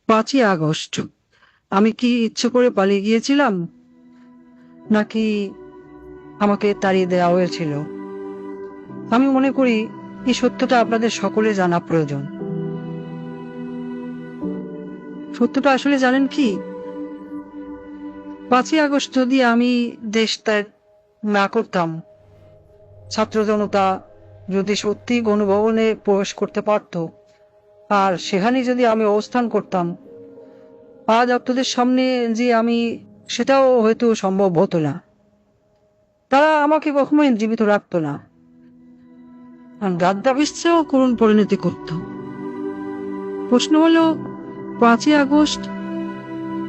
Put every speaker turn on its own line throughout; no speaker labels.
5ই August আমি কি ইচ্ছে করে পালিয়ে গিয়েছিলাম, নাকি আমাকে তাড়িয়ে দেওয়া হয়েছিল? আমি মনে করি এই সত্যটা আপনাদের সকলে জানা প্রয়োজন। সত্যটা আসলে জানেন কি, 5ই আগস্ট যদি আমি দেশ ত্যাগ না করতাম, ছাত্র জনতা যদি সত্যি গণভবনে প্রবেশ করতে পারত, আর সেখানে যদি আমি অবস্থান করতাম, আজ আপনাদের সামনে যে আমি, সেটাও হয়তো সম্ভব হতো না। তারা আমাকে কখনোই জীবিত রাখতো না, গাদ্দাফিসেও করুণ পরিণতি করত। প্রশ্ন হলো, 5ই আগস্ট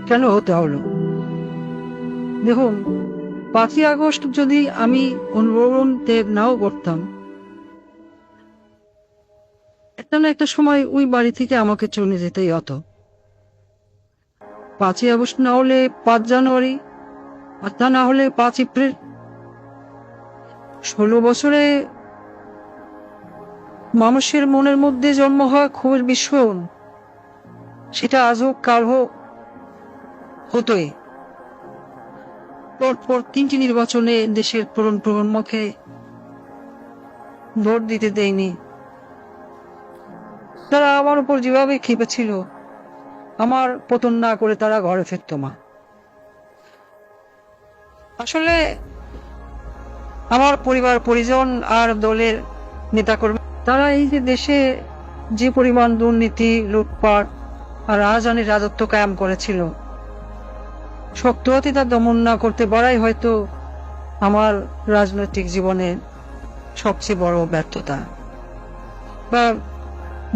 কেন হতে হলো? দেখুন, 5ই আগস্ট যদি আমি অনুভবন ত্যাগ নাও করতাম, একটা না একটা সময় ওই বাড়ি থেকে আমাকে চলে যেতেই হতো। 5ই আগস্ট না হলে 5 জানুয়ারি, আর তা না হলে 5 এপ্রিল। 16 বছরে মানুষের মনের মধ্যে জন্ম হওয়া ক্ষোভের বিস্ফোরণ, সেটা আজ হোক কাল হোক হতোই। পরপর 3টি নির্বাচনে দেশের প্রজন্মকে ভোট দিতে দেয়নি। তারা আমার উপর যেভাবে খেপেছিল, আমার পতন না করে তারা ঘরে ফিরত না। আসলে আমার পরিবার পরিজন আর দলের নেতাকর্মী, তারা এই যে দেশে যে পরিমাণ দুর্নীতি, লুটপাট আর রাজধানীর রাজত্ব কায়েম করেছিল, শক্ত হাতে তা দমন না করতে পারাই হয়তো আমার রাজনৈতিক জীবনের সবচেয়ে বড় ব্যর্থতা। বা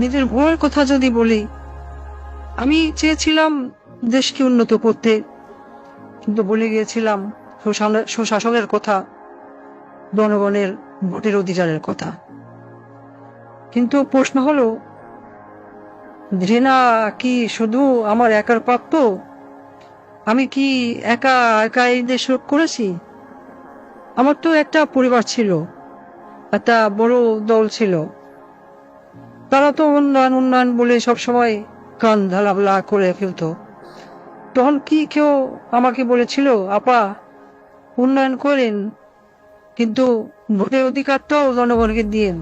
নিজের ভুলের কথা যদি বলি, আমি চেয়েছিলাম দেশকে উন্নত করতে, কিন্তু বলে গিয়েছিলাম সুশাসনের কথা, জনগণের ভোটের অধিকারের কথা। কিন্তু প্রশ্ন হলো, ঘৃণা কি শুধু আমার একার প্রাপ্য? আমি কি একা একা এই দেশ রোধ করেছি? আমার তো একটা পরিবার ছিল, একটা বড় দল ছিল। তারা তো উন্নয়ন উন্নয়ন বলে সবসময় কান ঢালাবলা করে ফেলতো। তখন কি কেউ আমাকে বলেছিল, আপা উন্নয়ন করেন, কিন্তু ভোটের অধিকারটাও জনগণকে দিয়েন?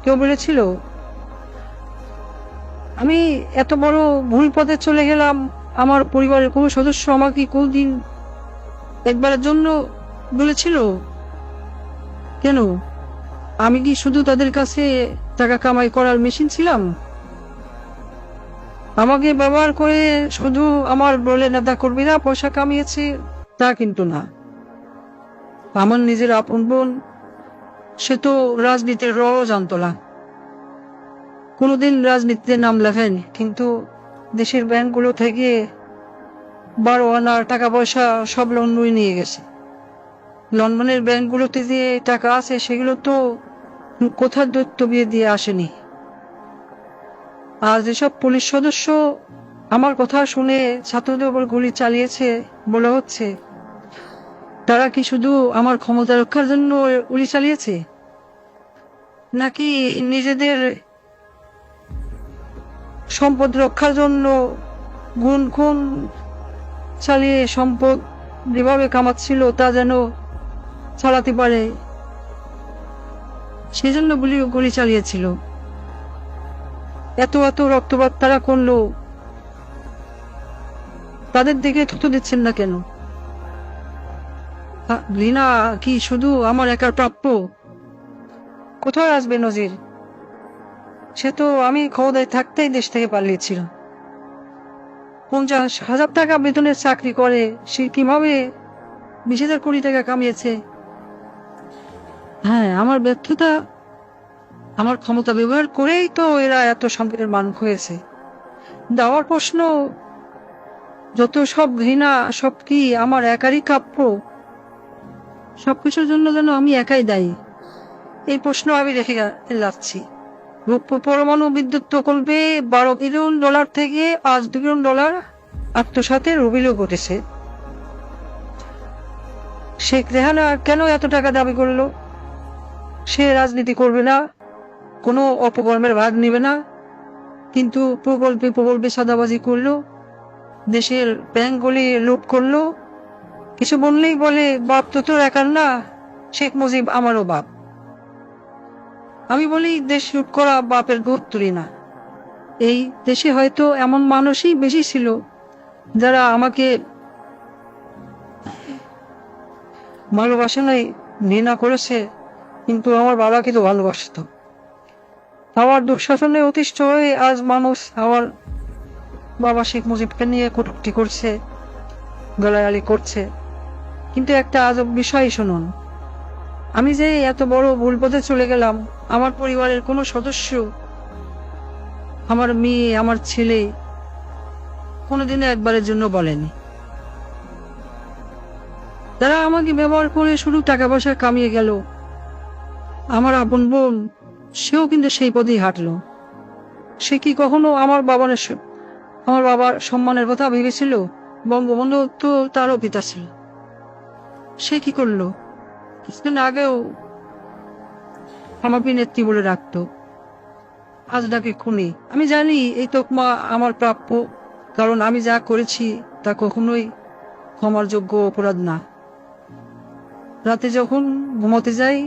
কেউ বলেছিল? আমি এত বড় ভুল পথে চলে গেলাম, আমার পরিবারের কোনো সদস্য আমাকে কোনদিন একবারের জন্য বলেছিল? কেন? আমি কি শুধু তাদের কাছে টাকা কামাই করার মেশিন ছিলাম? আমাকে ব্যবহার করে শুধু আমার বলে নেতা কর্মীরা পয়সা কামিয়েছে, তা কিন্তু না। আমার নিজের আপন বোন, সে তো রাজনীতির রও জানতো না, কোনোদিন রাজনীতিতে নাম লেখায়নি, কিন্তু দেশের ব্যাংকগুলো থেকে 12 আনার টাকা পয়সা সব লন্ডনে নিয়ে গেছে। লন্ডনের ব্যাংকগুলোতে যে টাকা আছে, সেগুলো তো কোথার দৈত্য বিয়ে দিয়ে আসেনি। আর যেসব পুলিশ সদস্য আমার কথা শুনে ছাত্রদের উপর গুলি চালিয়েছে বলা হচ্ছে, তারা কি শুধু আমার ক্ষমতা রক্ষার জন্য গুলি চালিয়েছে, নাকি নিজেদের সম্পদ রক্ষার জন্য গুণ খুন চালিয়ে সম্পদ যেভাবে কামাচ্ছিল তা যেন চালাতে পারে, সেজন্য গুলি চালিয়েছিল? এত এত রক্তপাত তারা করলো, তাদের দিকে থুতু দিচ্ছেন না কেন? ঘৃণা কি শুধু আমার একার প্রাপ্য? কোথায় আসবে নজির? সে তো আমি ক্ষমতায় থাকতেই দেশ থেকে পালিয়েছিলাম। 50,000 টাকা বেতনের চাকরি করে সে কিভাবে 20,000 কোটি টাকা কামিয়েছে? হ্যাঁ, আমার ব্যর্থতা, আমার ক্ষমতা ব্যবহার করেই তো এরা এত সম্পদের মালিক হয়েছে। দেওয়ার প্রশ্ন, যত সব ঘৃণা, সব কি আমার একারই প্রাপ্য? সবকিছুর জন্য যেন আমি একাই দায়ী, এই প্রশ্ন আমি রেখে যাচ্ছি। পরমাণু বিদ্যুৎ প্রকল্পে $12 বিলিয়ন থেকে $5 বিলিয়ন আত্মসাতের অভিযোগ ঘটেছে। শেখ রেহানা কেন এত টাকা দাবি করলো? সে রাজনীতি করবে না, কোনো অপকর্মের ভাগ নিবে না, কিন্তু প্রকল্পে প্রকল্পে সাদাবাজি করলো, দেশের ব্যাংকগুলি লুট করলো। কিছু বললেই বলে বাপ তো তোর একার না, শেখ মুজিব আমারও বাপ। আমি বলি দেশ লুট করা বাপের গোদ তুলি না। এই দেশে হয়তো এমন মানুষই বেশি ছিল যারা আমাকে ভালোবাসে নাই, ঘৃণা করেছে, কিন্তু আমার বাবাকে তো ভালোবাসত। আমার দুঃশাসনে অতিষ্ঠ হয়ে আজ মানুষ আমার বাবা শেখ মুজিবকে নিয়ে কটূক্তি করছে, গালাগালি করছে। কিন্তু একটা আজব বিষয় শুনুন, আমি যে এত বড় ভুল পথে চলে গেলাম, আমার পরিবারের কোনো সদস্য, আমার মেয়ে, আমার ছেলে কোনোদিনও একবারের জন্য বলেনি। তারা আমাকে ব্যবহার করে শুধু টাকা পয়সা কামিয়ে গেল। আমার আপন বোন, সেও কিন্তু সেই পথেই হাঁটলো। সে কি কখনো আমার বাবার সম্মানের কথা ভেবেছিল? বঙ্গবন্ধু তো তারও পিতা ছিল। সে কি করলো? কিছুদিন আগেও আমাকে নেত্রী বলে রাখতো, আজ ডাকে খুনি। আমি জানি এই তকমা আমার প্রাপ্য, কারণ আমি যা করেছি তা কখনোই ক্ষমার যোগ্য অপরাধ না। রাতে যখন ঘুমোতে যাই,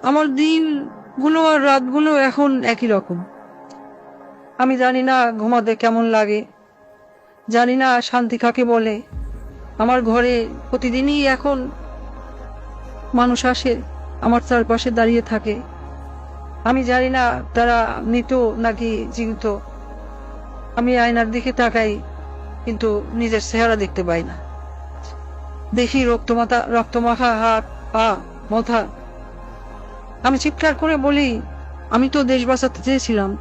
আমার দিনগুলো আর রাতগুলো এখন একই রকম। আমি জানি না ঘুমাতে কেমন লাগে, জানি না শান্তি কাকে বলে। আমার ঘরে প্রতিদিনই এখন মানুষ আসে, আমার চারপাশে দাঁড়িয়ে থাকে। আমি জানি না তারা মৃত নাকি জীবিত। আমি আয়নার দিকে তাকাই, কিন্তু নিজের চেহারা দেখতে পাই না। দেখি রক্তমাখা হাত, পা, মাথা। আমি চিৎকার করে বলি, আমি তো দেশ বাঁচাতে চেয়েছিলাম,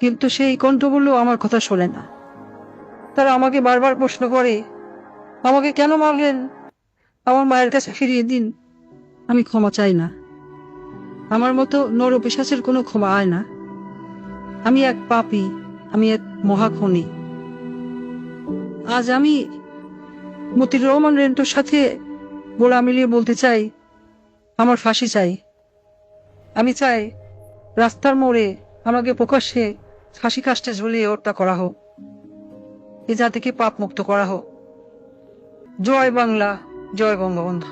কিন্তু সেই কণ্ঠগুলো আমার কথা শোনে না। তারা আমাকে বারবার প্রশ্ন করে, আমাকে কেন মারলেন? আমার মায়ের কাছে ফিরিয়ে দিন। আমি ক্ষমা চাই না। আমার মতো নরপিশাচের কোনো ক্ষমা হয় না। আমি এক পাপী, আমি এক মহাখনি। আজ আমি মতিউর রহমান রেন্টুর সাথে গোলা মিলিয়ে বলতে চাই, আমার ফাঁসি চাই। আমি চাই রাস্তার মোড়ে আমাকে প্রকাশ্যে ফাঁসি কাস্টে ঝুলিয়ে হত্যা করা হোক, এ জাতিকে পাপ মুক্ত করা হোক। জয় বাংলা, জয় বঙ্গবন্ধু।